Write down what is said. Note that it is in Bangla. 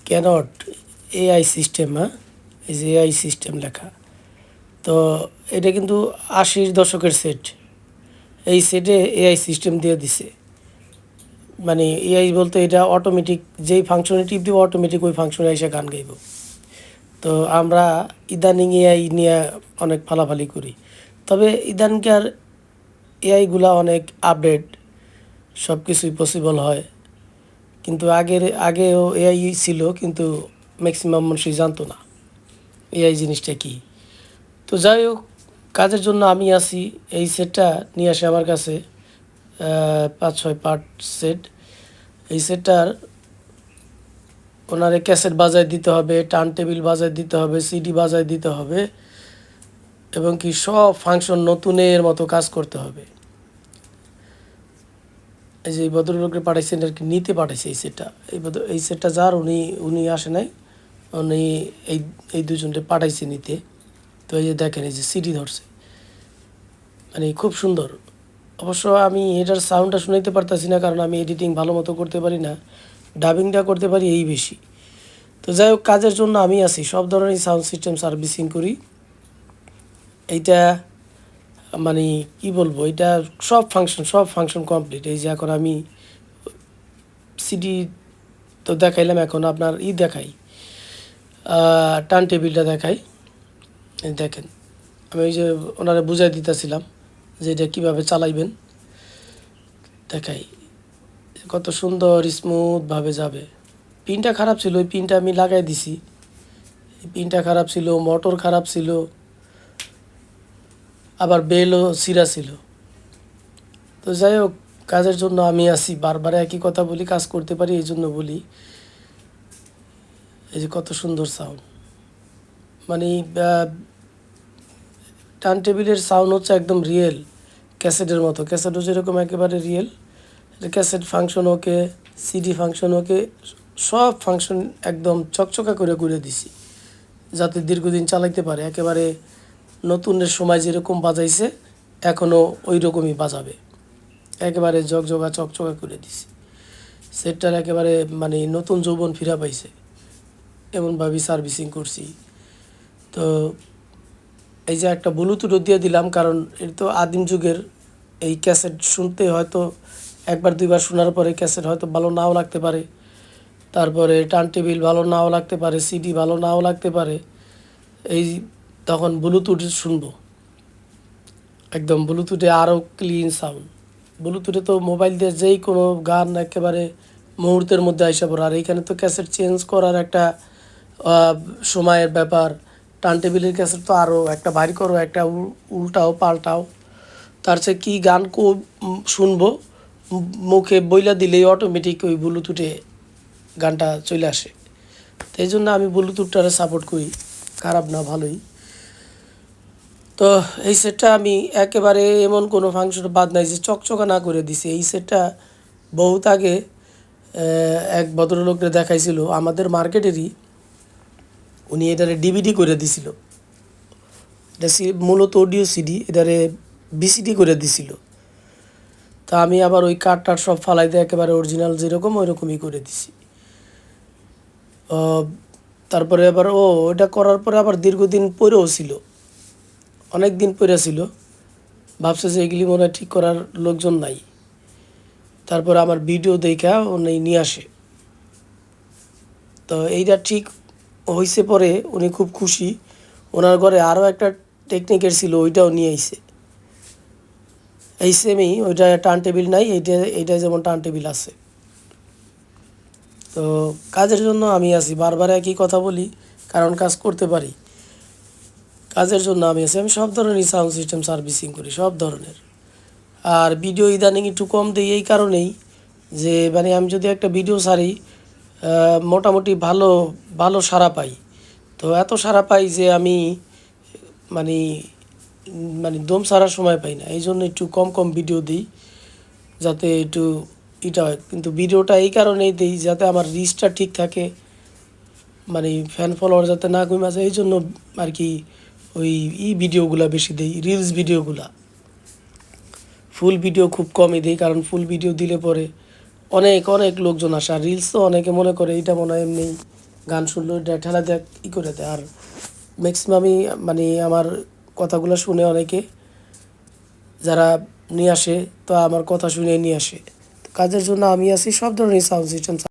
ক্যানট এআই সিস্টেম, হ্যাঁ, এই যে এআই সিস্টেম লেখা। তো এটা কিন্তু 80-র দশকের সেট। এই সেটে এআই সিস্টেম দিয়ে দিছে, মানে এআই বলতে এটা অটোমেটিক যেই ফাংশনে টিপ দিব অটোমেটিক ওই ফাংশনে এসে গান গাইব। তো আমরা ইদানিং এআই নিয়ে অনেক ফালাফালি করি, তবে ইদানিংকার এআইগুলা অনেক আপডেট, সব কিছুই পসিবল হয়। কিন্তু আগেও এআই ছিল, কিন্তু ম্যাক্সিমাম মানুষই জানতো না এআই জিনিসটা কী। তো যাই হোক, কাজের জন্য আমি আছি। এই সেটটা নিয়ে আসে আমার কাছে, 5-6 পার্ট সেট। এই সেটটার ওনারে ক্যাসেট বাজায় দিতে হবে, টার্ন টেবিল বাজায় দিতে হবে, সিডি বাজায় দিতে হবে, এবং কি সব ফাংশন নতুনের মতো কাজ করতে হবে। এই যে এই ভদ্রলোককে পাঠাইছেন আর কি, নিতে পাঠাইছে এই সেটটা। এই সেটটা যার উনি আসে নাই, উনি এই দুজনকে পাঠাইছে নিতে। তো এই যে দেখেন, এই যে সিডি ধরছে, মানে খুব সুন্দর। অবশ্য আমি এটার সাউন্ডটা শুনাইতে পারতাছি না, কারণ আমি এডিটিং ভালো মতো করতে পারি না, ডাবিংটা করতে পারি এই বেশি। তো যাই হোক, কাজের জন্য আমি আছি, সব ধরনের সাউন্ড সিস্টেম সার্ভিসিং করি। এইটা মানে কি বলবো, এটা সব ফাংশন কমপ্লিট। এই যে এখন আমি সিডি তো দেখাইলাম, এখন আপনার দেখাই, টার্ন টেবিলটা দেখাই। এই দেখেন, আমি ওই যে ওনারা বুঝাই দিতেছিলাম যে এটা কীভাবে চালাইবেন, দেখাই কত সুন্দর স্মুথভাবে যাবে। পিনটা খারাপ ছিল, ওই পিনটা আমি লাগাই দিছি। পিনটা খারাপ ছিল, মোটর খারাপ ছিল, আবার বেলও ছিঁড়া ছিল। তো যাই হোক, কাজের জন্য আমি আছি, বারবার একই কথা বলি, কাজ করতে পারি এই জন্য বলি। এই যে কত সুন্দর সাউন্ড, মানে টার্ন টেবিলের সাউন্ড হচ্ছে একদম রিয়েল, ক্যাসেটের মতো। ক্যাসেটও যেরকম একেবারে রিয়েল, ক্যাসেট ফাংশন ওকে, সিডি ফাংশন ওকে, সব ফাংশন একদম চকচকা করে করে দিছি, যাতে দীর্ঘদিন চালাইতে পারে। একেবারে নতুনের সময় যেরকম বাজাইছে এখনও ওই রকমই বাজাবে, একেবারে জকজকা চকচকা করে দিছি। সেটটার একেবারে মানে নতুন যৌবন ফিরা পাইছে, এমনভাবেই সার্ভিসিং করছি। তো এই যে একটা ব্লুটুথও দিয়ে দিলাম, কারণ এটা তো আদিম যুগের। এই ক্যাসেট শুনতে হয়তো একবার দুইবার শোনার পরে ক্যাসেট হয়তো ভালো নাও লাগতে পারে, তারপরে টার্ন টেবিল ভালো নাও লাগতে পারে, সিডি ভালো নাও লাগতে পারে। এই তখন ব্লুটুথ শুনবো, একদম ব্লুটুথে আরও ক্লিন সাউন্ড। ব্লুটুথে তো মোবাইল দিয়ে যেই কোনো গান একেবারে মুহূর্তের মধ্যে আইসা পড়ে, আর এইখানে তো ক্যাসেট চেঞ্জ করার একটা সময়ের ব্যাপার। টার্ন টেবিলের ক্যাসেট তো আরও একটা বাইর করো, একটা উল্টাও পাল্টাও, তার চেয়ে কী গান শুনবো মুখে বইলা দিলেই অটোমেটিক ওই ব্লুটুথে গানটা চলে আসে। তো এই জন্য আমি ব্লুটুথটারে সাপোর্ট করি, খারাপ না, ভালোই। তো এই সেটটা আমি একেবারে এমন কোনো ফাংশন বাদ নাই যে চকচকা না করে দিছি। এই সেটটা বহুত আগে এক ভদ্রলোককে দেখাইছিল আমাদের মার্কেটেরই, উনি এটারে ডিভিডি করে দিছিল। এটা মূলত অডিও সিডি, এটারে বিসিডি করে দিছিল। তা আমি আবার ওই কাঠ টাট সব ফালাইতে একেবারে অরিজিনাল যেরকম ওই রকমই করে দিছি। তারপরে আবার ওইটা করার পরে আবার দীর্ঘদিন পরেও ছিল, অনেক দিন পরে ছিল। ভাবছে যে এগুলি মনে হয় ঠিক করার লোকজন নাই। তারপর আমার ভিডিও দেখা উনি নিয়ে আসে। তো এইটা ঠিক হয়েছে পরে উনি খুব খুশি। ওনার ঘরে আরও একটা টেকনিকের ছিল, ওইটাও নিয়ে আইছে। এই সেমই, ওইটা টার্ন টেবিল নাই, এইটা যেমন টার্ন টেবিল আছে। তো কাজের জন্য আমি আছি, বারবার একই কথা বলি, কারণ কাজ করতে পারি। কাজের জন্য আমি আছি। আমি সব ধরনেরই সাউন্ড সিস্টেম সার্ভিসিং করি, সব ধরনের। আর ভিডিও ইদানিং একটু কম দিই এই কারণেই যে মানে আমি যদি একটা ভিডিও ছাড়ি, মোটামুটি ভালো ভালো সাড়া পাই। তো এত সাড়া পাই যে আমি মানে মানে দম ছাড়ার সময় পাই না, এই জন্য একটু কম কম ভিডিও দিই, যাতে একটু এটা হয়। কিন্তু ভিডিওটা এই কারণেই দিই যাতে আমার রিচটা ঠিক থাকে, মানে ফ্যান ফলোয়ার যাতে না কমে যায়, এই জন্য আর কি ওই ভিডিওগুলো বেশি দিই, রিলস ভিডিওগুলা। ফুল ভিডিও খুব কমই দিই, কারণ ফুল ভিডিও দিলে পরে অনেক অনেক লোকজন আসে। আর রিলস তো অনেকে মনে করে এটা মনে হয় এমনি গান শুনলেও এটা ঠেলা দেয় করে দেয়। আর ম্যাক্সিমামই মানে আমার কথাগুলো শুনে অনেকে যারা নিয়ে আসে, তো আমার কথা শুনে নিয়ে আসে। তো কাজের জন্য আমি আছি সব ধরনের সাউন্ড সিস্টেম